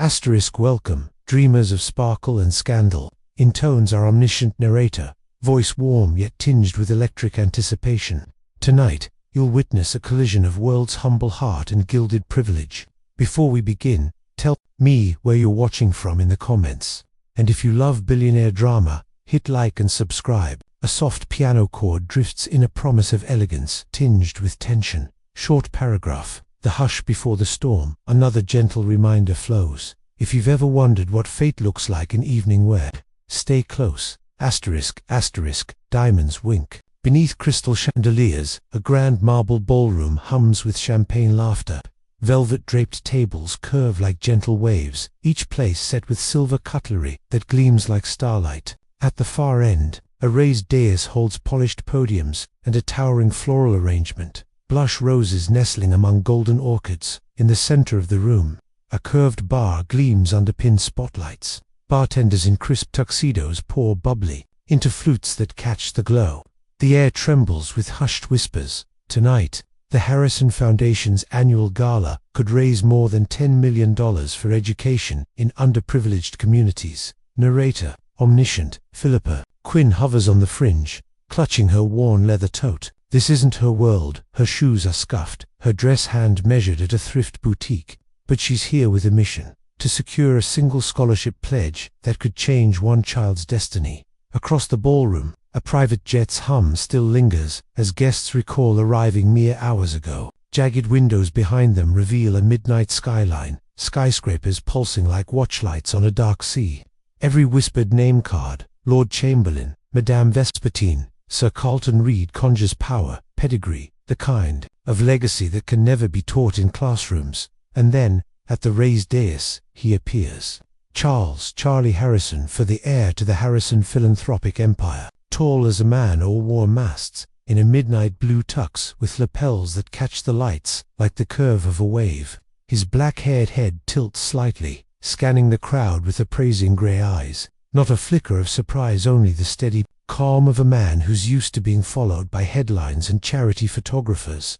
Asterisk welcome, dreamers of sparkle and scandal. Intones our omniscient narrator, voice warm yet tinged with electric anticipation. Tonight, you'll witness a collision of world's humble heart and gilded privilege. Before we begin, tell me where you're watching from in the comments. And if you love billionaire drama, hit like and subscribe. A soft piano chord drifts in, a promise of elegance tinged with tension. Short paragraph, the hush before the storm, another gentle reminder flows. If you've ever wondered what fate looks like in evening wear, stay close. Asterisk, asterisk, diamonds wink. Beneath crystal chandeliers, a grand marble ballroom hums with champagne laughter. Velvet-draped tables curve like gentle waves, each place set with silver cutlery that gleams like starlight. At the far end, a raised dais holds polished podiums and a towering floral arrangement. Blush roses nestling among golden orchids. In the center of the room, a curved bar gleams under pinned spotlights. Bartenders in crisp tuxedos pour bubbly into flutes that catch the glow. The air trembles with hushed whispers. Tonight, the Harrison Foundation's annual gala could raise more than $10 million for education in underprivileged communities. Narrator, omniscient, Pippa Quinn hovers on the fringe, clutching her worn leather tote. This isn't her world. Her shoes are scuffed, her dress hand measured at a thrift boutique. But she's here with a mission: to secure a single scholarship pledge that could change one child's destiny. Across the ballroom, a private jet's hum still lingers as guests recall arriving mere hours ago. Jagged windows behind them reveal a midnight skyline, skyscrapers pulsing like watchlights on a dark sea. Every whispered name card, Lord Chamberlain, Madame Vespertine, Sir Carlton Reed, conjures power, pedigree, the kind of legacy that can never be taught in classrooms. And then, at the raised dais, he appears. Charlie Harrison, for the heir to the Harrison philanthropic empire. Tall as a man, all wore masts, in a midnight blue tux with lapels that catch the lights like the curve of a wave. His black-haired head tilts slightly, scanning the crowd with appraising grey eyes. Not a flicker of surprise, only the steady calm of a man who's used to being followed by headlines and charity photographers.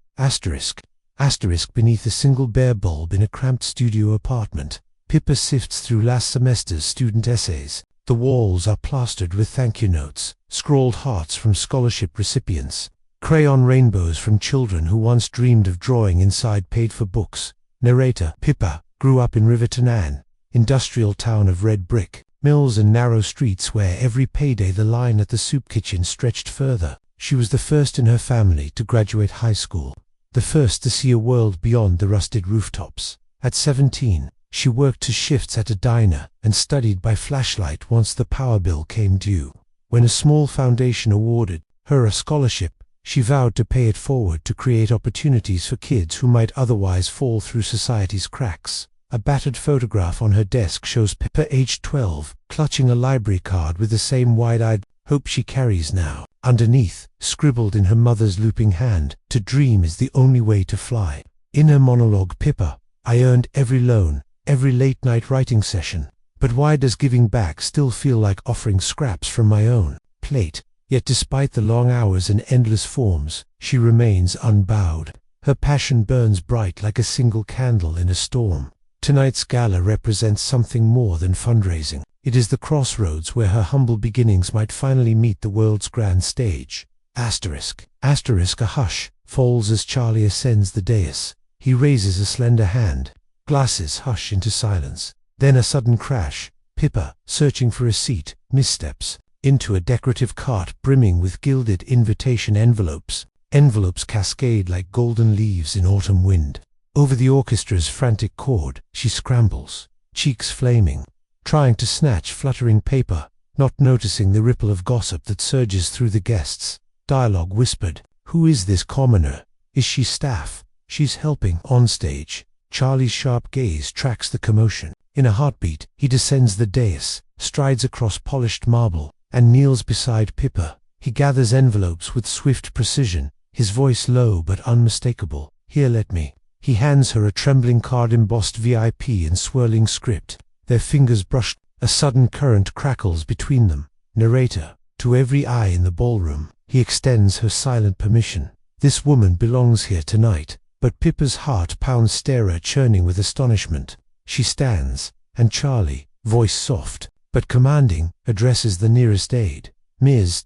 Asterisk beneath a single bare bulb in a cramped studio apartment, Pippa sifts through last semester's student essays. The walls are plastered with thank you notes, scrawled hearts from scholarship recipients, crayon rainbows from children who once dreamed of drawing inside paid-for books. Narrator, Pippa grew up in Riverton, an industrial town of red brick, mills and narrow streets where every payday the line at the soup kitchen stretched further. She was the first in her family to graduate high school, the first to see a world beyond the rusted rooftops. At 17, she worked 2 shifts at a diner and studied by flashlight once the power bill came due. When a small foundation awarded her a scholarship, she vowed to pay it forward to create opportunities for kids who might otherwise fall through society's cracks. A battered photograph on her desk shows Pippa, aged 12, clutching a library card with the same wide-eyed hope she carries now. Underneath, scribbled in her mother's looping hand, "To dream is the only way to fly." In her monologue, Pippa, "I earned every loan, every late-night writing session. But why does giving back still feel like offering scraps from my own plate?" Yet despite the long hours and endless forms, she remains unbowed. Her passion burns bright like a single candle in a storm. Tonight's gala represents something more than fundraising. It is the crossroads where her humble beginnings might finally meet the world's grand stage. Asterisk, a hush falls as Charlie ascends the dais. He raises a slender hand. Glasses hush into silence. Then a sudden crash. Pippa, searching for a seat, missteps into a decorative cart brimming with gilded invitation envelopes. Envelopes cascade like golden leaves in autumn wind. Over the orchestra's frantic chord, she scrambles, cheeks flaming, trying to snatch fluttering paper, not noticing the ripple of gossip that surges through the guests. Dialogue whispered. Who is this commoner? Is she staff? She's helping. On stage, Charlie's sharp gaze tracks the commotion. In a heartbeat, he descends the dais, strides across polished marble, and kneels beside Pippa. He gathers envelopes with swift precision, his voice low but unmistakable. "Here, let me." He hands her a trembling card embossed VIP in swirling script. Their fingers brush. A sudden current crackles between them. Narrator, to every eye in the ballroom, he extends her silent permission. This woman belongs here tonight. But Pippa's heart pounds, stare churning with astonishment. She stands, and Charlie, voice soft but commanding, addresses the nearest aide. Miss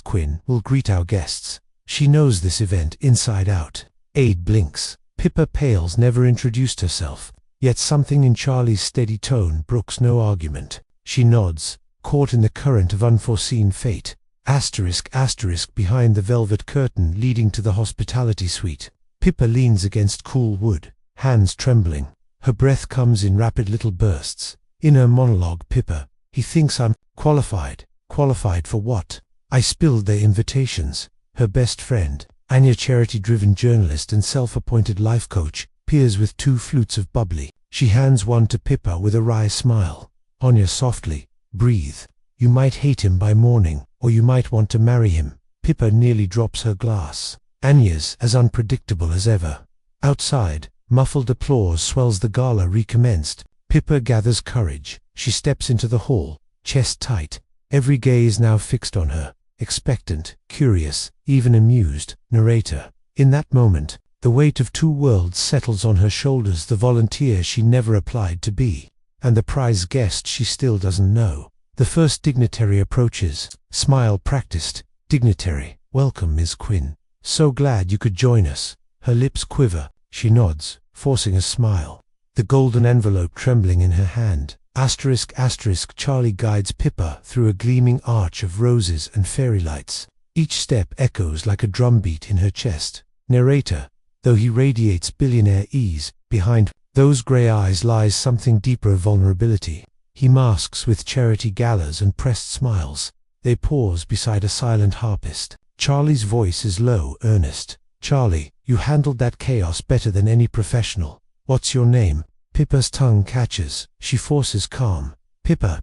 Quinn will greet our guests. She knows this event inside out. Aide blinks. Pippa pales, never introduced herself. Yet something in Charlie's steady tone brooks no argument. She nods, caught in the current of unforeseen fate. *** behind the velvet curtain leading to the hospitality suite. Pippa leans against cool wood, hands trembling. Her breath comes in rapid little bursts. In her monologue, Pippa, he thinks I'm qualified. Qualified for what? I spilled their invitations. Her best friend, Anya, charity-driven journalist and self-appointed life coach, peers with 2 flutes of bubbly. She hands one to Pippa with a wry smile. Anya softly, breathe. You might hate him by morning, or you might want to marry him. Pippa nearly drops her glass. Anya's as unpredictable as ever. Outside, muffled applause swells. The gala recommenced. Pippa gathers courage. She steps into the hall, chest tight. Every gaze now fixed on her, expectant, curious, even amused. Narrator. In that moment, the weight of 2 worlds settles on her shoulders, the volunteer she never applied to be, and the prize guest she still doesn't know. The first dignitary approaches, smile practiced. Dignitary. Welcome, Ms. Quinn. So glad you could join us. Her lips quiver. She nods, forcing a smile. The golden envelope trembling in her hand. ***. Charlie guides Pippa through a gleaming arch of roses and fairy lights. Each step echoes like a drumbeat in her chest. Narrator. Though he radiates billionaire ease, behind those grey eyes lies something deeper of vulnerability. He masks with charity galas and pressed smiles. They pause beside a silent harpist. Charlie's voice is low, earnest. Charlie, you handled that chaos better than any professional. What's your name? Pippa's tongue catches. She forces calm. Pippa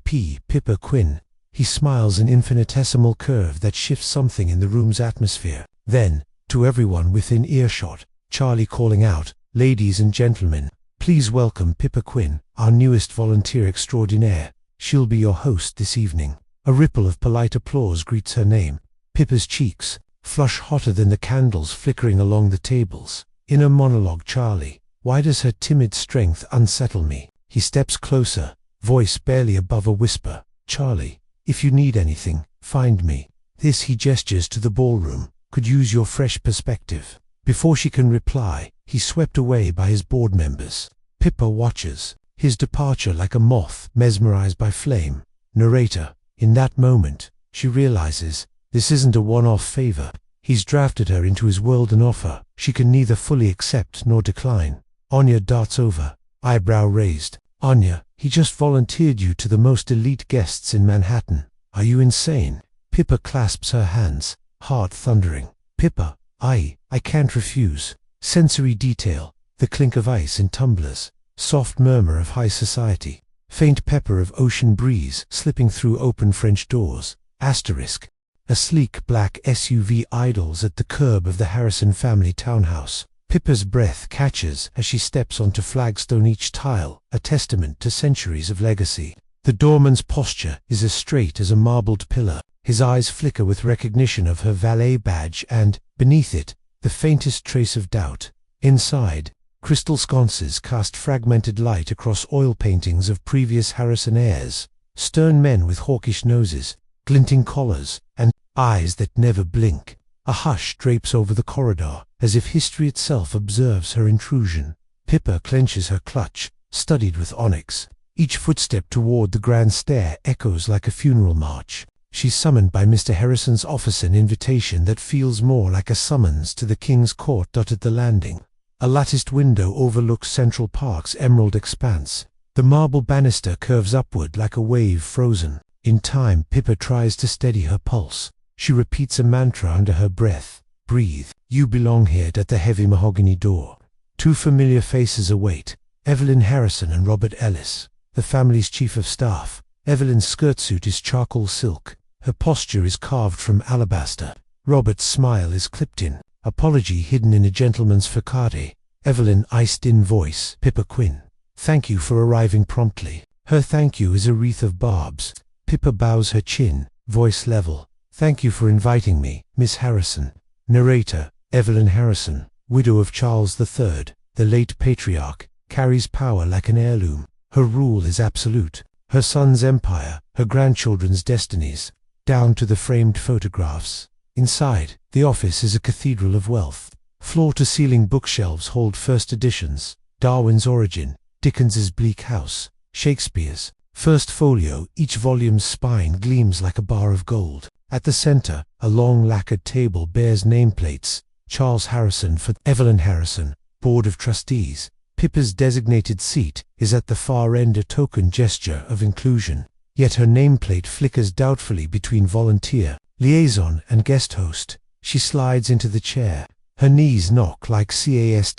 Quinn. He smiles, an infinitesimal curve that shifts something in the room's atmosphere. Then, to everyone within earshot, Charlie calling out, ladies and gentlemen, please welcome Pippa Quinn, our newest volunteer extraordinaire. She'll be your host this evening. A ripple of polite applause greets her name. Pippa's cheeks flush hotter than the candles flickering along the tables. In a monologue, Charlie, why does her timid strength unsettle me? He steps closer, voice barely above a whisper. Charlie, if you need anything, find me. This, he gestures to the ballroom, could use your fresh perspective. Before she can reply, he's swept away by his board members. Pippa watches, his departure like a moth mesmerized by flame. Narrator. In that moment, she realizes, this isn't a one-off favor. He's drafted her into his world, an offer she can neither fully accept nor decline. Anya darts over, eyebrow raised. Anya, he just volunteered you to the most elite guests in Manhattan. Are you insane? Pippa clasps her hands, heart thundering. Pippa, I can't refuse. Sensory detail, the clink of ice in tumblers, soft murmur of high society, faint pepper of ocean breeze slipping through open French doors. Asterisk. A sleek black SUV idles at the curb of the Harrison family townhouse. Pippa's breath catches as she steps onto flagstone, each tile a testament to centuries of legacy. The doorman's posture is as straight as a marbled pillar. His eyes flicker with recognition of her valet badge and, beneath it, the faintest trace of doubt. Inside, crystal sconces cast fragmented light across oil paintings of previous Harrison heirs. Stern men with hawkish noses, glinting collars, and eyes that never blink. A hush drapes over the corridor, as if history itself observes her intrusion. Pippa clenches her clutch, studied with onyx. Each footstep toward the grand stair echoes like a funeral march. She's summoned by Mr. Harrison's office, an invitation that feels more like a summons to the King's Court. At the landing, a latticed window overlooks Central Park's emerald expanse. The marble banister curves upward like a wave frozen. In time, Pippa tries to steady her pulse. She repeats a mantra under her breath. Breathe. You belong here. At the heavy mahogany door, 2 familiar faces await. Evelyn Harrison and Robert Ellis, the family's chief of staff. Evelyn's skirtsuit is charcoal silk. Her posture is carved from alabaster. Robert's smile is clipped in, apology hidden in a gentleman's facade. Evelyn, iced-in voice. Pippa Quinn. Thank you for arriving promptly. Her thank you is a wreath of barbs. Pippa bows her chin, voice level. Thank you for inviting me, Miss Harrison. Narrator. Evelyn Harrison, widow of Charles III, the late patriarch, carries power like an heirloom. Her rule is absolute. Her son's empire, her grandchildren's destinies, down to the framed photographs. Inside, the office is a cathedral of wealth. Floor-to-ceiling bookshelves hold first editions, Darwin's Origin, Dickens's Bleak House, Shakespeare's First Folio. Each volume's spine gleams like a bar of gold. At the center, a long lacquered table bears nameplates, Charles Harrison for Evelyn Harrison, Board of Trustees. Pippa's designated seat is at the far end, a token gesture of inclusion. Yet her nameplate flickers doubtfully between volunteer, liaison, and guest host. She slides into the chair. Her knees knock like castanets.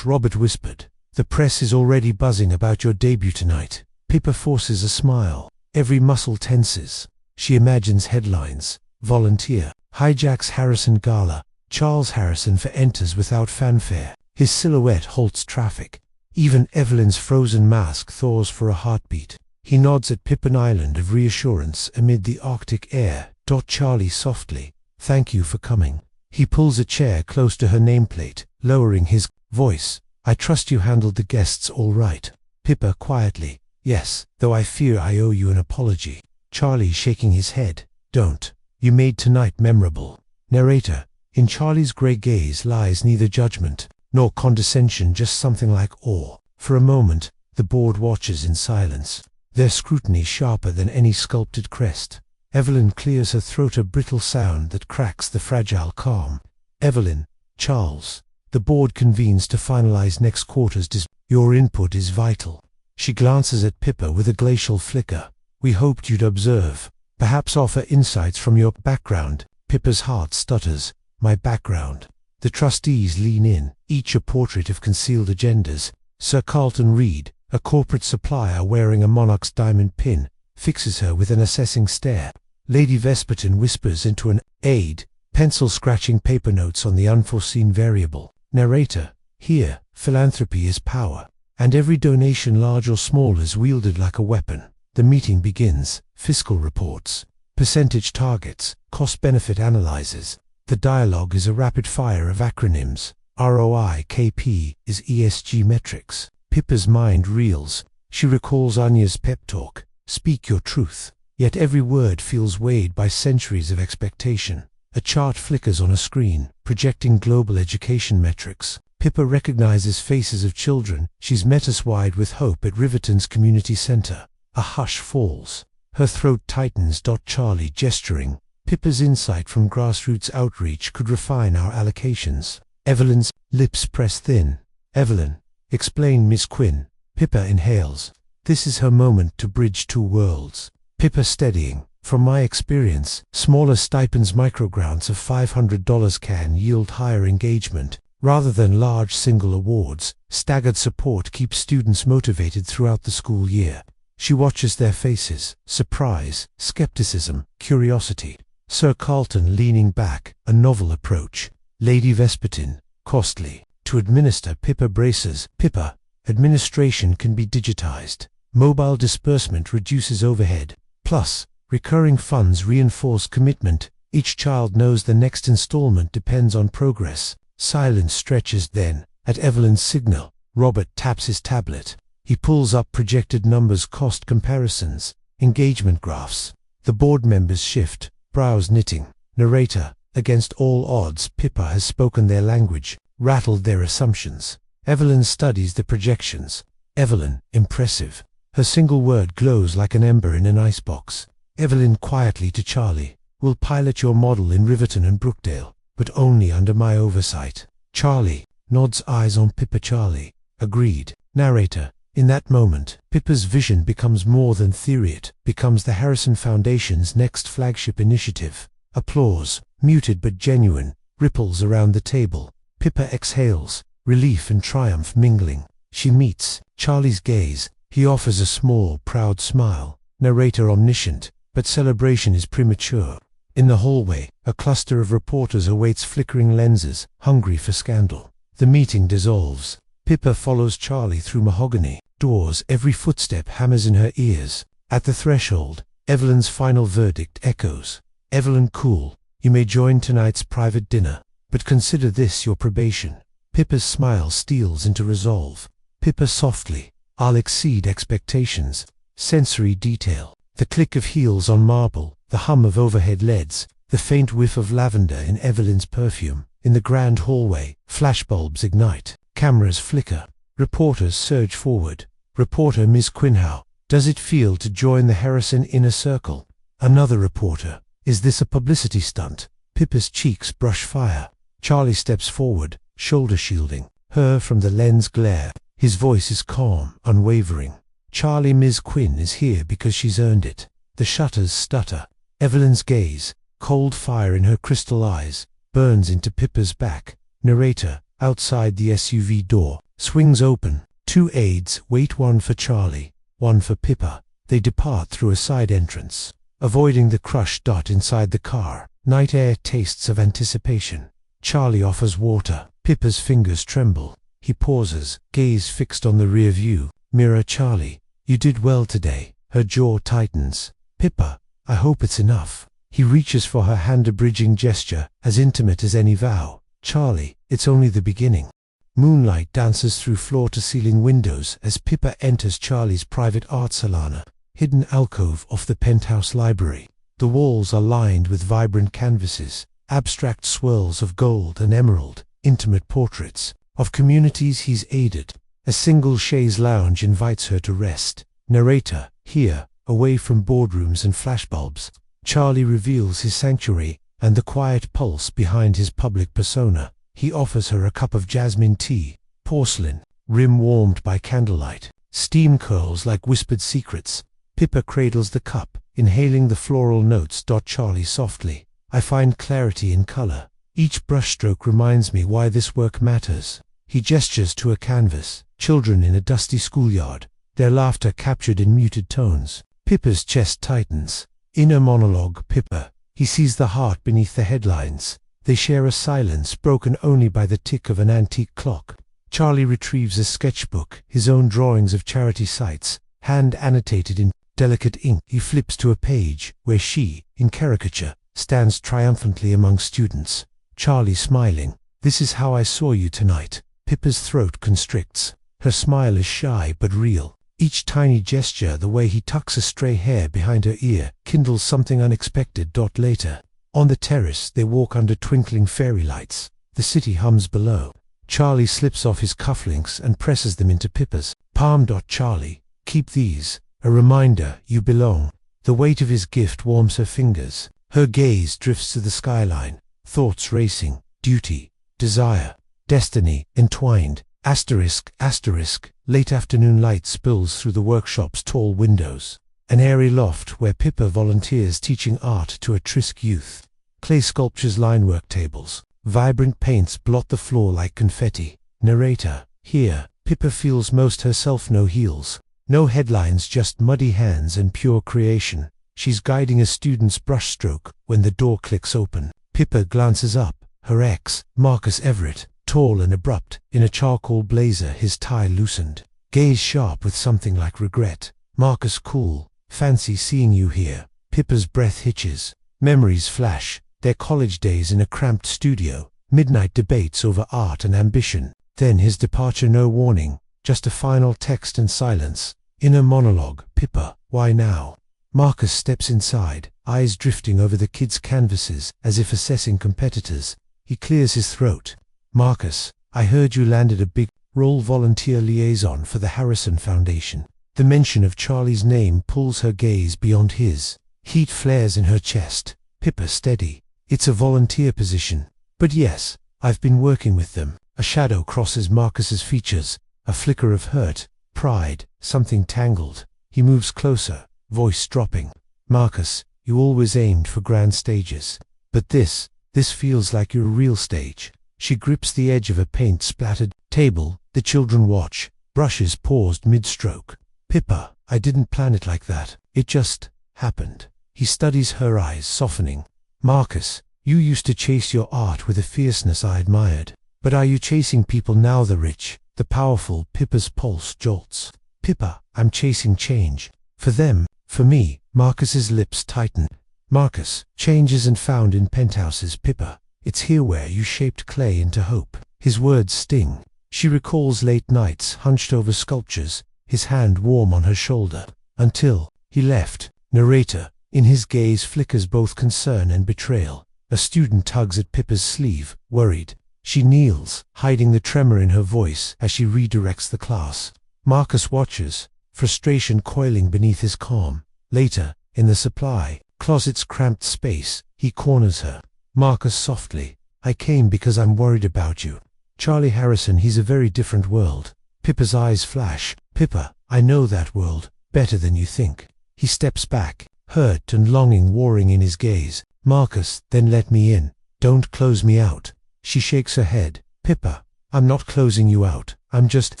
Robert whispered, "The press is already buzzing about your debut tonight." Pippa forces a smile. Every muscle tenses. She imagines headlines. Volunteer hijacks Harrison Gala. Charles Harrison enters without fanfare. His silhouette halts traffic. Even Evelyn's frozen mask thaws for a heartbeat. He nods at Pippin Island of reassurance amid the Arctic air. Charlie softly, "Thank you for coming." He pulls a chair close to her nameplate, lowering his voice. "I trust you handled the guests all right." Pippa quietly, "Yes, though I fear I owe you an apology." Charlie shaking his head, "Don't. You made tonight memorable." Narrator, in Charlie's grey gaze lies neither judgment nor condescension, just something like awe. For a moment, the board watches in silence, their scrutiny sharper than any sculpted crest. Evelyn clears her throat, a brittle sound that cracks the fragile calm. "Evelyn, Charles." The board convenes to finalize next quarter's Your input is vital. She glances at Pippa with a glacial flicker. "We hoped you'd observe, perhaps offer insights from your background." Pippa's heart stutters. "My background." The trustees lean in, each a portrait of concealed agendas. Sir Carlton Reed, a corporate supplier wearing a monarch's diamond pin, fixes her with an assessing stare. Lady Vesperton whispers into an aide, pencil scratching paper notes on the unforeseen variable. Narrator, "Here, philanthropy is power, and every donation, large or small, is wielded like a weapon." The meeting begins. Fiscal reports, percentage targets, cost-benefit analyses. The dialogue is a rapid fire of acronyms. ROI, KP, is ESG metrics. Pippa's mind reels. She recalls Anya's pep talk, "Speak your truth." Yet every word feels weighed by centuries of expectation. A chart flickers on a screen, projecting global education metrics. Pippa recognizes faces of children she's met wide with hope at Riverton's community center. A hush falls. Her throat tightens. Charlie gesturing. "Pippa's insight from grassroots outreach could refine our allocations." Evelyn's lips press thin. "Evelyn, explain, Miss Quinn." Pippa inhales. This is her moment to bridge two worlds. Pippa steadying. "From my experience, smaller stipends, microgrants of $500 can yield higher engagement, rather than large single awards. Staggered support keeps students motivated throughout the school year." She watches their faces, surprise, skepticism, curiosity. Sir Carlton leaning back, a novel approach. Lady Vespertin, costly to administer. Pippa braces. "Pippa, administration can be digitized. Mobile disbursement reduces overhead. Plus, recurring funds reinforce commitment. Each child knows the next installment depends on progress." Silence stretches. Then, at Evelyn's signal, Robert taps his tablet. He pulls up projected numbers, cost comparisons, engagement graphs. The board members shift, brows knitting. Narrator, against all odds, Pippa has spoken their language, rattled their assumptions. Evelyn studies the projections. Evelyn, impressive. Her single word glows like an ember in an icebox. Evelyn quietly to Charlie, "We'll pilot your model in Riverton and Brookdale, but only under my oversight." Charlie nods, eyes on Pippa. "Charlie, agreed." Narrator, in that moment, Pippa's vision becomes more than theory. It becomes the Harrison Foundation's next flagship initiative. Applause, muted but genuine, ripples around the table. Pippa exhales, relief and triumph mingling. She meets Charlie's gaze. He offers a small, proud smile. Narrator omniscient, but celebration is premature. In the hallway, a cluster of reporters awaits, flickering lenses, hungry for scandal. The meeting dissolves. Pippa follows Charlie through mahogany doors. Every footstep hammers in her ears. At the threshold, Evelyn's final verdict echoes. "Evelyn Cool, you may join tonight's private dinner, but consider this your probation." Pippa's smile steals into resolve. Pippa softly, I'll exceed expectations. Sensory detail. The click of heels on marble, the hum of overhead leads, the faint whiff of lavender in Evelyn's perfume. In the grand hallway, flashbulbs ignite, cameras flicker, reporters surge forward. Reporter Ms. Quinn, how does it feel to join the Harrison inner circle? Another reporter, is this a publicity stunt? Pippa's cheeks brush fire. Charlie steps forward, shoulder shielding her from the lens glare. His voice is calm, unwavering. Charlie, Ms. Quinn is here because she's earned it. The shutters stutter. Evelyn's gaze, cold fire in her crystal eyes, burns into Pippa's back. Narrator, outside the SUV door, swings open. Two aides wait, one for Charlie, one for Pippa. They depart through a side entrance, avoiding the crushed dot inside the car. Night air tastes of anticipation. Charlie offers water. Pippa's fingers tremble. He pauses, gaze fixed on the rear view mirror. Charlie, you did well today. Her jaw tightens. Pippa, I hope it's enough. He reaches for her hand, a bridging gesture, as intimate as any vow. Charlie, it's only the beginning. Moonlight dances through floor-to-ceiling windows as Pippa enters Charlie's private art salon, hidden alcove off the penthouse library. The walls are lined with vibrant canvases, abstract swirls of gold and emerald, intimate portraits of communities he's aided. A single chaise lounge invites her to rest. Narrator, here, away from boardrooms and flashbulbs, Charlie reveals his sanctuary and the quiet pulse behind his public persona. He offers her a cup of jasmine tea, porcelain, rim warmed by candlelight. Steam curls like whispered secrets. Pippa cradles the cup, inhaling the floral notes. Charlie softly, I find clarity in color. Each brushstroke reminds me why this work matters. He gestures to a canvas, children in a dusty schoolyard, their laughter captured in muted tones. Pippa's chest tightens. Inner monologue. Pippa, he sees the heart beneath the headlines. They share a silence broken only by the tick of an antique clock. Charlie retrieves a sketchbook, his own drawings of charity sites, hand annotated in delicate ink. He flips to a page where she, in caricature, stands triumphantly among students. Charlie smiling. This is how I saw you tonight. Pippa's throat constricts. Her smile is shy but real. Each tiny gesture, the way he tucks a stray hair behind her ear, kindles something unexpected. Later, on the terrace, they walk under twinkling fairy lights. The city hums below. Charlie slips off his cufflinks and presses them into Pippa's palm. Charlie, keep these, a reminder you belong. The weight of his gift warms her fingers. Her gaze drifts to the skyline, thoughts racing, duty, desire, destiny entwined. Asterisk, asterisk. Late afternoon light spills through the workshop's tall windows. An airy loft where Pippa volunteers teaching art to at-risk youth. Clay sculptures line work tables. Vibrant paints blot the floor like confetti. Narrator, here, Pippa feels most herself. No heels, no headlines, just muddy hands and pure creation. She's guiding a student's brushstroke when the door clicks open. Pippa glances up. Her ex, Marcus Everett, tall and abrupt, in a charcoal blazer, his tie loosened. Gaze sharp with something like regret. Marcus cool. Fancy seeing you here. Pippa's breath hitches. Memories flash. Their college days in a cramped studio. Midnight debates over art and ambition. Then his departure, no warning. Just a final text and silence. Inner monologue. Pippa, why now? Marcus steps inside, eyes drifting over the kids' canvases as if assessing competitors. He clears his throat. Marcus, I heard you landed a big role, volunteer liaison for the Harrison Foundation. The mention of Charlie's name pulls her gaze beyond his. Heat flares in her chest. Pippa steady. It's a volunteer position. But yes, I've been working with them. A shadow crosses Marcus's features. A flicker of hurt, pride, something tangled. He moves closer, voice dropping. Marcus, you always aimed for grand stages. But this feels like your real stage. She grips the edge of a paint-splattered table. The children watch. Brushes paused mid-stroke. Pippa, I didn't plan it like that. It just happened. He studies her eyes, softening. Marcus, you used to chase your art with a fierceness I admired. But are you chasing people now? The rich, the powerful. Pippa's pulse jolts. Pippa, I'm chasing change. For them, for me. Marcus's lips tighten. Marcus, change isn't found in penthouses. Pippa, it's here where you shaped clay into hope. His words sting. She recalls late nights hunched over sculptures, his hand warm on her shoulder. Until he left. Narrator. In his gaze flickers both concern and betrayal. A student tugs at Pippa's sleeve, worried. She kneels, hiding the tremor in her voice as she redirects the class. Marcus watches, frustration coiling beneath his calm. Later, in the supply closet's cramped space, he corners her. Marcus softly. I came because I'm worried about you. Charlie Harrison, he's a very different world. Pippa's eyes flash. Pippa, I know that world better than you think. He steps back, hurt and longing warring in his gaze. Marcus, then let me in. Don't close me out. She shakes her head. Pippa, I'm not closing you out. I'm just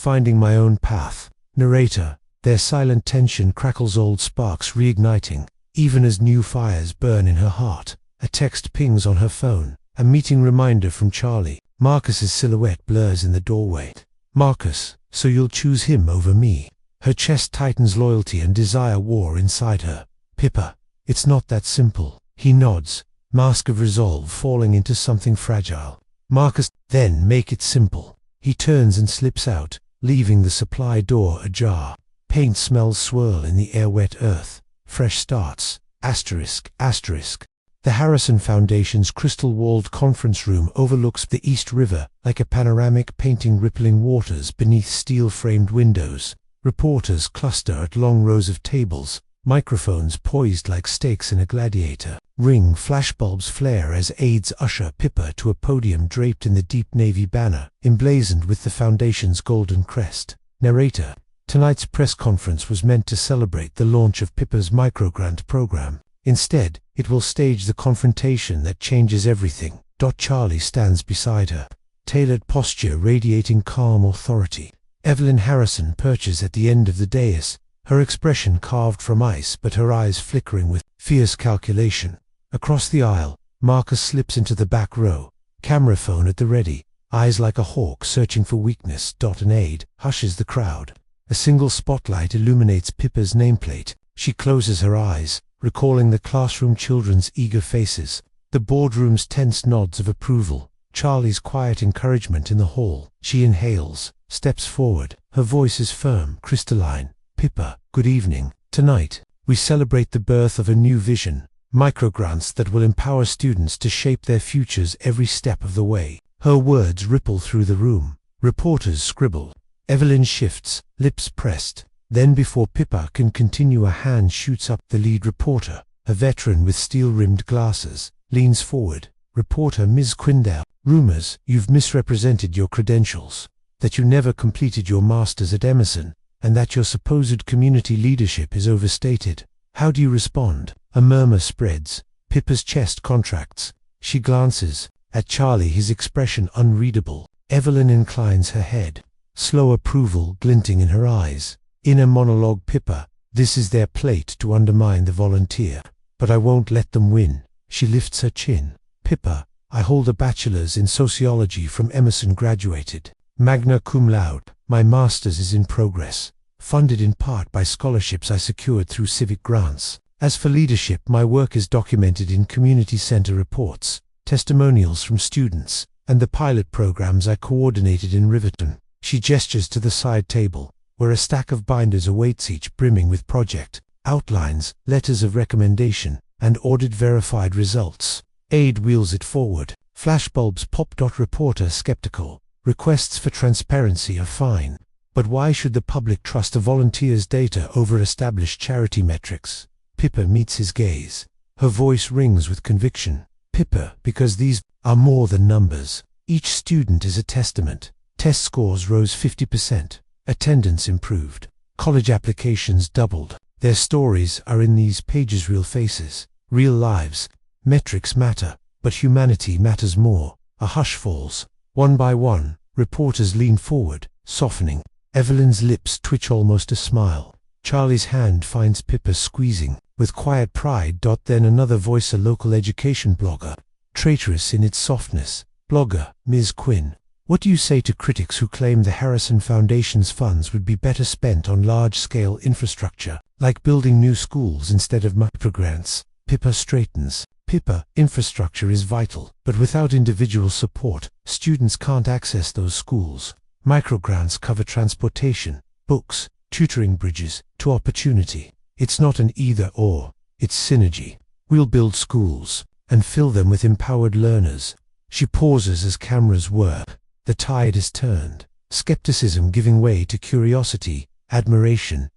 finding my own path. Narrator. Their silent tension crackles, old sparks reigniting, even as new fires burn in her heart. A text pings on her phone. A meeting reminder from Charlie. Marcus's silhouette blurs in the doorway. Marcus, so you'll choose him over me? Her chest tightens, loyalty and desire war inside her. Pippa, it's not that simple. He nods, mask of resolve falling into something fragile. Marcus, then make it simple. He turns and slips out, leaving the supply door ajar. Paint smells swirl in the air, wet earth. Fresh starts. Asterisk, asterisk. The Harrison Foundation's crystal-walled conference room overlooks the East River like a panoramic painting, rippling waters beneath steel-framed windows. Reporters cluster at long rows of tables, microphones poised like stakes in a gladiator. Ring flashbulbs flare as aides usher Pippa to a podium draped in the deep navy banner, emblazoned with the Foundation's golden crest. Narrator. Tonight's press conference was meant to celebrate the launch of Pippa's microgrant program. Instead, it will stage the confrontation that changes everything. Charlie stands beside her, tailored posture radiating calm authority. Evelyn Harrison perches at the end of the dais, her expression carved from ice but her eyes flickering with fierce calculation. Across the aisle, Marcus slips into the back row, camera phone at the ready, eyes like a hawk searching for weakness. An aide hushes the crowd. A single spotlight illuminates Pippa's nameplate. She closes her eyes, recalling the classroom children's eager faces, the boardroom's tense nods of approval, Charlie's quiet encouragement in the hall. She inhales, steps forward. Her voice is firm, crystalline. Pippa, good evening. Tonight, we celebrate the birth of a new vision, microgrants that will empower students to shape their futures every step of the way. Her words ripple through the room. Reporters scribble. Evelyn shifts, lips pressed. Then before Pippa can continue, a hand shoots up. The lead reporter, a veteran with steel-rimmed glasses, leans forward. Reporter Ms. Quindale. Rumors, you've misrepresented your credentials, that you never completed your master's at Emerson, and that your supposed community leadership is overstated. How do you respond? A murmur spreads. Pippa's chest contracts. She glances at Charlie, his expression unreadable. Evelyn inclines her head, slow approval glinting in her eyes. Inner monologue. Pippa, this is their plate to undermine the volunteer, but I won't let them win. She lifts her chin. Pippa, I hold a bachelor's in sociology from Emerson, graduated magna cum laude. My master's is in progress, funded in part by scholarships I secured through civic grants. As for leadership, my work is documented in community center reports, testimonials from students, and the pilot programs I coordinated in Riverton. She gestures to the side table, where a stack of binders awaits, each brimming with project outlines, letters of recommendation, and audit-verified results. Aide wheels it forward. Flashbulbs pop. Reporter skeptical. Requests for transparency are fine, but why should the public trust a volunteer's data over established charity metrics? Pippa meets his gaze. Her voice rings with conviction. Pippa, because these are more than numbers. Each student is a testament. Test scores rose 50%. Attendance improved. College applications doubled. Their stories are in these pages, real faces, real lives. Metrics matter, but humanity matters more. A hush falls. One by one, reporters lean forward, softening. Evelyn's lips twitch, almost a smile. Charlie's hand finds Pippa squeezing, with quiet pride. Then another voice, a local education blogger, traitorous in its softness. Blogger, Ms. Quinn. What do you say to critics who claim the Harrison Foundation's funds would be better spent on large-scale infrastructure, like building new schools instead of microgrants? Pippa straightens. Pippa, infrastructure is vital, but without individual support, students can't access those schools. Microgrants cover transportation, books, tutoring bridges to opportunity. It's not an either-or, it's synergy. We'll build schools and fill them with empowered learners. She pauses as cameras work. The tide is turned, skepticism giving way to curiosity, admiration.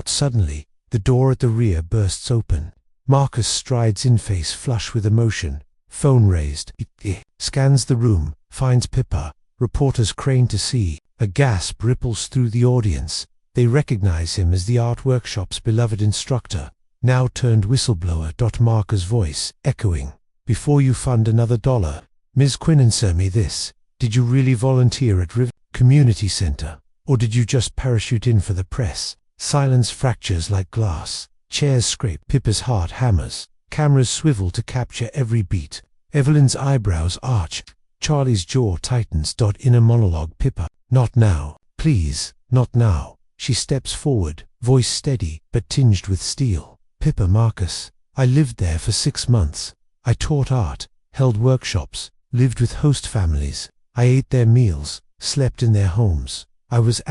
Suddenly, the door at the rear bursts open. Marcus strides in, face flush with emotion, phone raised. He scans the room, finds Pippa. Reporters crane to see. A gasp ripples through the audience. They recognize him as the art workshop's beloved instructor, now turned whistleblower. Marcus' voice echoing. Before you fund another dollar, Ms. Quinn, answer me this. Did you really volunteer at River Community Center? Or did you just parachute in for the press? Silence fractures like glass. Chairs scrape. Pippa's heart hammers. Cameras swivel to capture every beat. Evelyn's eyebrows arch. Charlie's jaw tightens. Inner monologue. Pippa, not now. Please, not now. She steps forward, voice steady, but tinged with steel. Pippa, Marcus, I lived there for 6 months. I taught art, held workshops, lived with host families. I ate their meals, slept in their homes. I was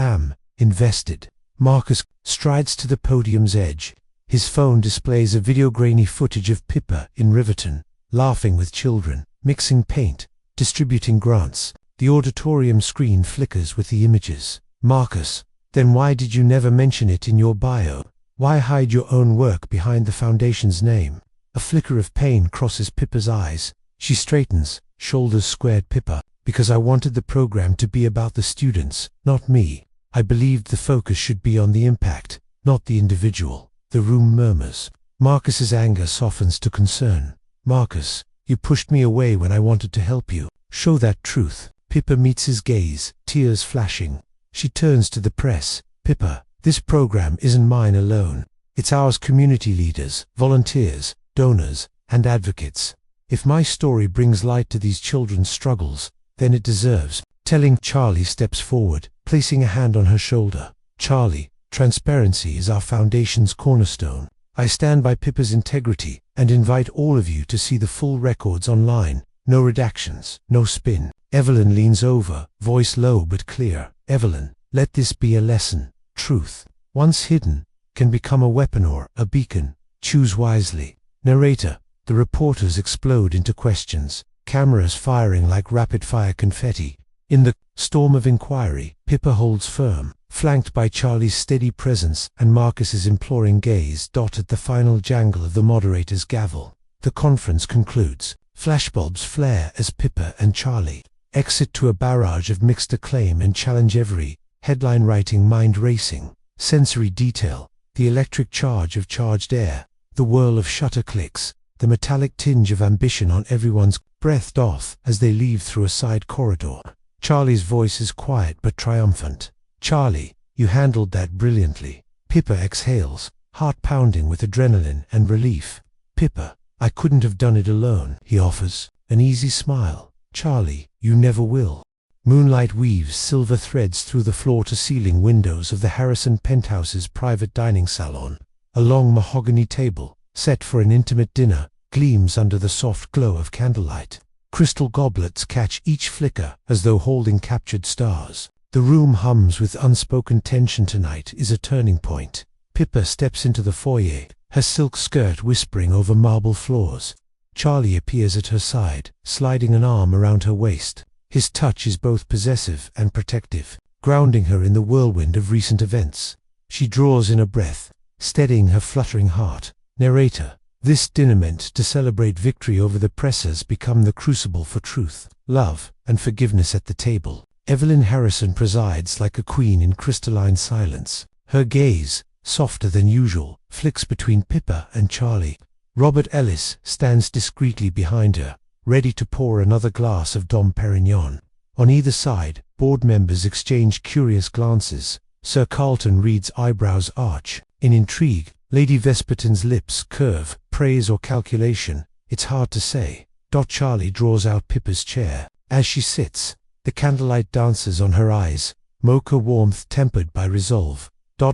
invested. Marcus strides to the podium's edge. His phone displays a video grainy footage of Pippa in Riverton, laughing with children, mixing paint, distributing grants. The auditorium screen flickers with the images. Marcus, then why did you never mention it in your bio? Why hide your own work behind the foundation's name? A flicker of pain crosses Pippa's eyes. She straightens, shoulders squared. Pippa, because I wanted the program to be about the students, not me. I believed the focus should be on the impact, not the individual. The room murmurs. Marcus's anger softens to concern. Marcus, you pushed me away when I wanted to help you. Show that truth. Pippa meets his gaze, tears flashing. She turns to the press. Pippa, this program isn't mine alone. It's ours, community leaders, volunteers, donors, and advocates. If my story brings light to these children's struggles, then it deserves telling. Charlie steps forward, placing a hand on her shoulder. Charlie, transparency is our foundation's cornerstone. I stand by Pippa's integrity and invite all of you to see the full records online. No redactions, no spin. Evelyn leans over, voice low but clear. Evelyn, let this be a lesson. Truth, once hidden, can become a weapon or a beacon. Choose wisely. Narrator, the reporters explode into questions, cameras firing like rapid-fire confetti. In the storm of inquiry, Pippa holds firm, flanked by Charlie's steady presence and Marcus's imploring gaze. At the final jangle of the moderator's gavel, the conference concludes. Flashbulbs flare as Pippa and Charlie exit to a barrage of mixed acclaim and challenge. Every headline writing mind racing. Sensory detail, the electric charge of charged air, the whirl of shutter clicks, the metallic tinge of ambition on everyone's breath. As they leave through a side corridor, Charlie's voice is quiet but triumphant. Charlie, you handled that brilliantly. Pippa exhales, heart pounding with adrenaline and relief. Pippa, I couldn't have done it alone, he offers, an easy smile. Charlie, you never will. Moonlight weaves silver threads through the floor-to-ceiling windows of the Harrison Penthouse's private dining salon. A long mahogany table, set for an intimate dinner, gleams under the soft glow of candlelight. Crystal goblets catch each flicker as though holding captured stars. The room hums with unspoken tension. Tonight is a turning point. Pippa steps into the foyer, her silk skirt whispering over marble floors. Charlie appears at her side, sliding an arm around her waist. His touch is both possessive and protective, grounding her in the whirlwind of recent events. She draws in a breath, steadying her fluttering heart. Narrator, this dinner meant to celebrate victory over the press has become the crucible for truth, love, and forgiveness at the table. Evelyn Harrison presides like a queen in crystalline silence. Her gaze, softer than usual, flicks between Pippa and Charlie. Robert Ellis stands discreetly behind her, ready to pour another glass of Dom Perignon. On either side, board members exchange curious glances. Sir Carlton Reed's eyebrows arch. In intrigue, Lady Vespertin's lips curve. Praise or calculation, it's hard to say. Charlie draws out Pippa's chair. As she sits, the candlelight dances on her eyes, mocha warmth tempered by resolve.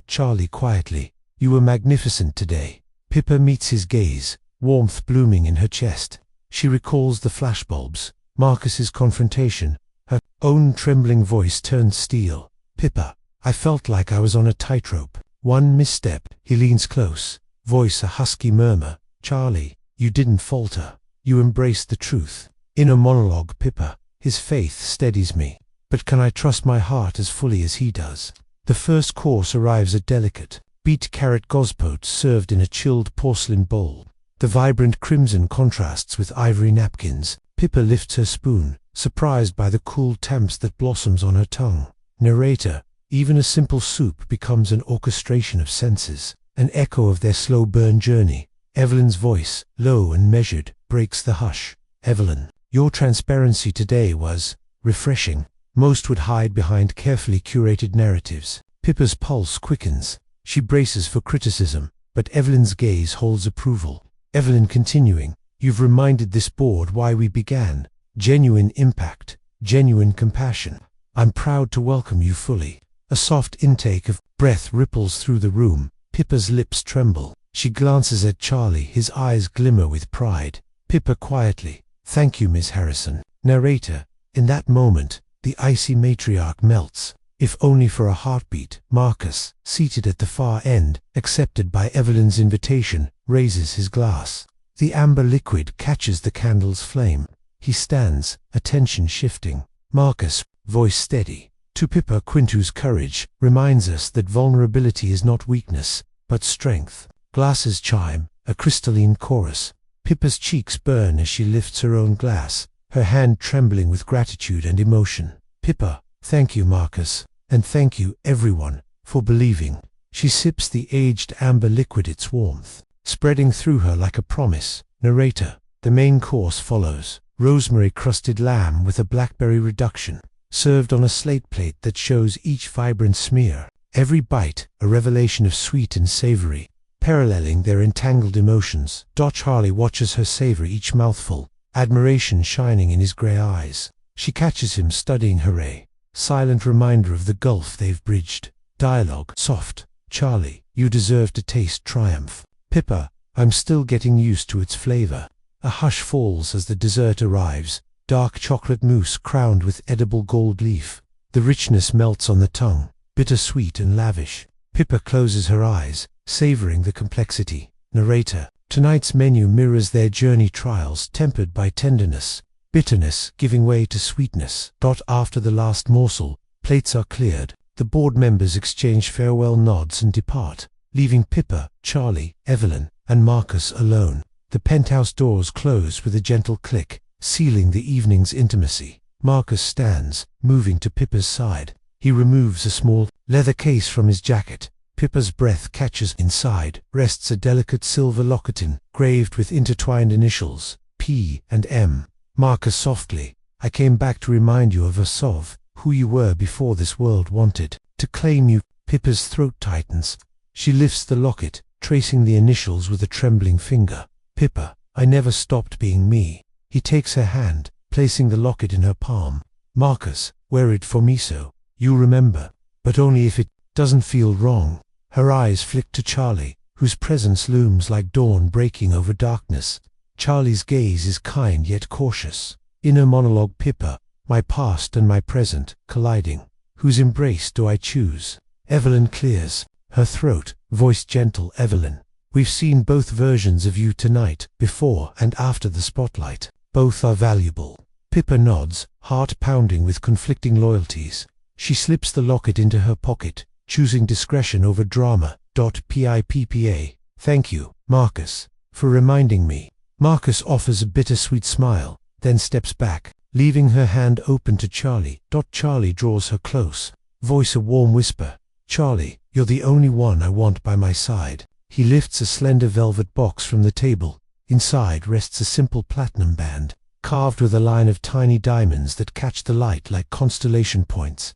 Charlie quietly, you were magnificent today. Pippa meets his gaze, warmth blooming in her chest. She recalls the flashbulbs, Marcus's confrontation. Her own trembling voice turns steel. Pippa, I felt like I was on a tightrope. One misstep. He leans close, voice a husky murmur. Charlie, you didn't falter. You embraced the truth. Inner monologue. Pippa, his faith steadies me. But can I trust my heart as fully as he does? The first course arrives, a delicate, beet carrot gospote served in a chilled porcelain bowl. The vibrant crimson contrasts with ivory napkins. Pippa lifts her spoon, surprised by the cool temps that blossoms on her tongue. Narrator, even a simple soup becomes an orchestration of senses, an echo of their slow burn journey. Evelyn's voice, low and measured, breaks the hush. Evelyn, your transparency today was refreshing. Most would hide behind carefully curated narratives. Pippa's pulse quickens. She braces for criticism, but Evelyn's gaze holds approval. Evelyn continuing, you've reminded this board why we began. Genuine impact, genuine compassion. I'm proud to welcome you fully. A soft intake of breath ripples through the room. Pippa's lips tremble. She glances at Charlie, his eyes glimmer with pride. Pippa quietly, thank you, Miss Harrison. Narrator, in that moment, the icy matriarch melts, if only for a heartbeat. Marcus, seated at the far end, accepted by Evelyn's invitation, raises his glass. The amber liquid catches the candle's flame. He stands, attention shifting. Marcus, voice steady, to Pippa Quinn, whose courage reminds us that vulnerability is not weakness, but strength. Glasses chime, a crystalline chorus. Pippa's cheeks burn as she lifts her own glass, her hand trembling with gratitude and emotion. Pippa, thank you, Marcus, and thank you, everyone, for believing. She sips the aged amber liquid, its warmth spreading through her like a promise. Narrator, the main course follows. Rosemary-crusted lamb with a blackberry reduction, served on a slate plate that shows each vibrant smear. Every bite, a revelation of sweet and savory, paralleling their entangled emotions. Charlie watches her savor each mouthful, admiration shining in his grey eyes. She catches him studying her silent reminder of the gulf they've bridged. Dialogue, soft. Charlie, you deserve to taste triumph. Pippa, I'm still getting used to its flavor. A hush falls as the dessert arrives, dark chocolate mousse crowned with edible gold leaf. The richness melts on the tongue, bittersweet and lavish. Pippa closes her eyes, savoring the complexity. Narrator, tonight's menu mirrors their journey, trials tempered by tenderness, bitterness giving way to sweetness. After the last morsel, plates are cleared. The board members exchange farewell nods and depart, leaving Pippa, Charlie, Evelyn, and Marcus alone. The penthouse doors close with a gentle click, sealing the evening's intimacy. Marcus stands, moving to Pippa's side. He removes a small leather case from his jacket. Pippa's breath catches. Inside rests a delicate silver locket engraved with intertwined initials, P and M. Marcus softly, I came back to remind you of Asov, who you were before this world wanted to claim you. Pippa's throat tightens. She lifts the locket, tracing the initials with a trembling finger. Pippa, I never stopped being me. He takes her hand, placing the locket in her palm. Marcus, wear it for me so you remember, but only if it doesn't feel wrong. Her eyes flick to Charlie, whose presence looms like dawn breaking over darkness. Charlie's gaze is kind yet cautious. Inner monologue. Pippa, my past and my present, colliding. Whose embrace do I choose? Evelyn clears her throat, voice gentle. Evelyn, we've seen both versions of you tonight, before and after the spotlight. Both are valuable. Pippa nods, heart pounding with conflicting loyalties. She slips the locket into her pocket, choosing discretion over drama. Pippa, thank you, Marcus, for reminding me. Marcus offers a bittersweet smile, then steps back, leaving her hand open to Charlie. Charlie draws her close, voice a warm whisper. Charlie, you're the only one I want by my side. He lifts a slender velvet box from the table. Inside rests a simple platinum band, carved with a line of tiny diamonds that catch the light like constellation points.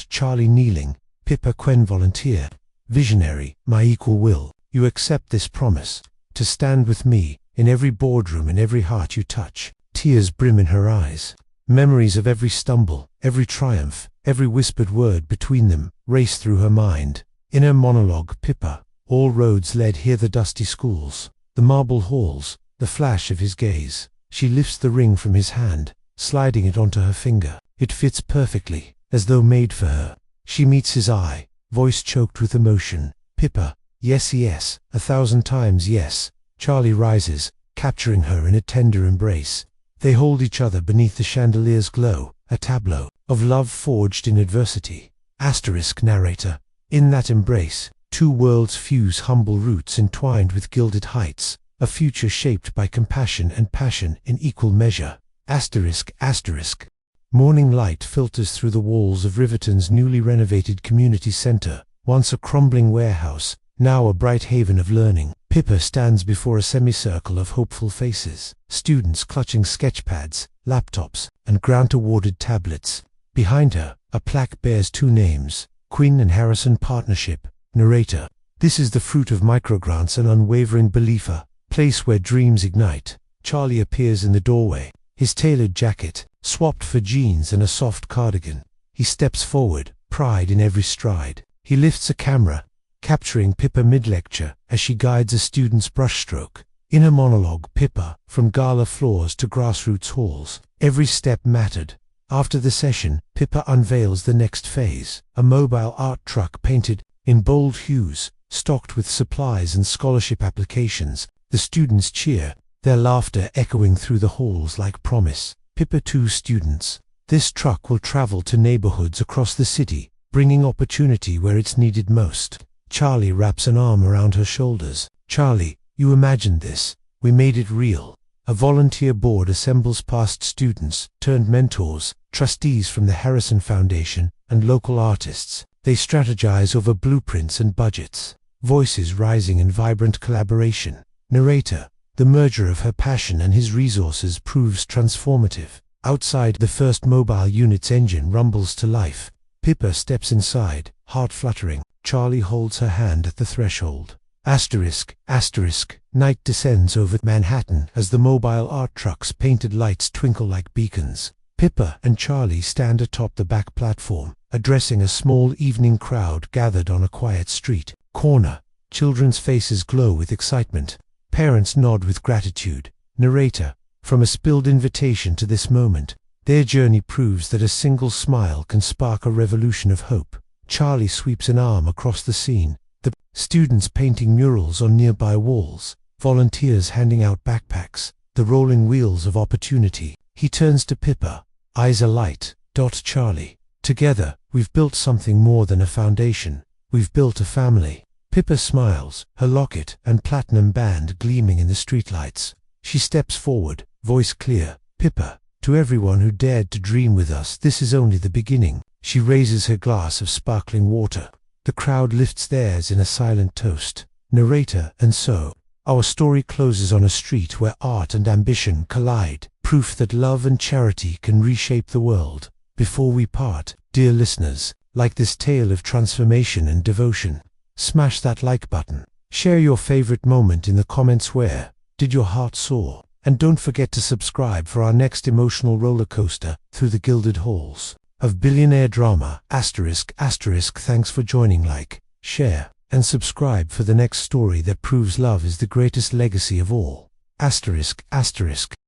Charlie kneeling, Pippa Quinn volunteer. Visionary, my equal will, you accept this promise, to stand with me, in every boardroom and every heart you touch. Tears brim in her eyes. Memories of every stumble, every triumph, every whispered word between them, race through her mind. Inner monologue. Pippa, all roads led here, the dusty schools, the marble halls, the flash of his gaze. She lifts the ring from his hand, sliding it onto her finger. It fits perfectly, as though made for her. She meets his eye, voice choked with emotion. Pippa, yes, yes, 1,000 times yes. Charlie rises, capturing her in a tender embrace. They hold each other beneath the chandelier's glow, a tableau of love forged in adversity. Asterisk narrator. In that embrace, two worlds fuse, humble roots entwined with gilded heights, a future shaped by compassion and passion in equal measure. Asterisk asterisk. Morning light filters through the walls of Riverton's newly renovated community center, once a crumbling warehouse, now a bright haven of learning. Pippa stands before a semicircle of hopeful faces, students clutching sketchpads, laptops, and grant-awarded tablets. Behind her, a plaque bears two names, Quinn and Harrison Partnership. Narrator. This is the fruit of microgrants and unwavering belief, a place where dreams ignite. Charlie appears in the doorway, his tailored jacket, swapped for jeans and a soft cardigan. He steps forward, pride in every stride. He lifts a camera, capturing Pippa mid-lecture as she guides a student's brushstroke. In her monologue, Pippa, from gala floors to grassroots halls, every step mattered. After the session, Pippa unveils the next phase, a mobile art truck painted in bold hues, stocked with supplies and scholarship applications. The students cheer, their laughter echoing through the halls like promise. Pippa 2 students. This truck will travel to neighborhoods across the city, bringing opportunity where it's needed most. Charlie wraps an arm around her shoulders. Charlie, you imagined this. We made it real. A volunteer board assembles past students, turned mentors, trustees from the Harrison Foundation, and local artists. They strategize over blueprints and budgets. Voices rising in vibrant collaboration. Narrator. The merger of her passion and his resources proves transformative. Outside, the first mobile unit's engine rumbles to life. Pippa steps inside, heart fluttering. Charlie holds her hand at the threshold. Asterisk, asterisk. Night descends over Manhattan as the mobile art truck's painted lights twinkle like beacons. Pippa and Charlie stand atop the back platform, addressing a small evening crowd gathered on a quiet street corner. Children's faces glow with excitement. Parents nod with gratitude. Narrator. From a spilled invitation to this moment, their journey proves that a single smile can spark a revolution of hope. Charlie sweeps an arm across the scene. The students painting murals on nearby walls, volunteers handing out backpacks, the rolling wheels of opportunity. He turns to Pippa, eyes alight. Charlie. Together, we've built something more than a foundation. We've built a family. Pippa smiles, her locket and platinum band gleaming in the streetlights. She steps forward, voice clear. Pippa, to everyone who dared to dream with us, this is only the beginning. She raises her glass of sparkling water. The crowd lifts theirs in a silent toast. Narrator. And so, our story closes on a street where art and ambition collide, proof that love and charity can reshape the world. Before we part, dear listeners, like this tale of transformation and devotion, smash that like button. Share your favorite moment in the comments. Where did your heart soar? And don't forget to subscribe for our next emotional roller coaster through the gilded halls of billionaire drama. Asterisk, asterisk. Thanks for joining. Like, share, and subscribe for the next story that proves love is the greatest legacy of all. Asterisk, asterisk.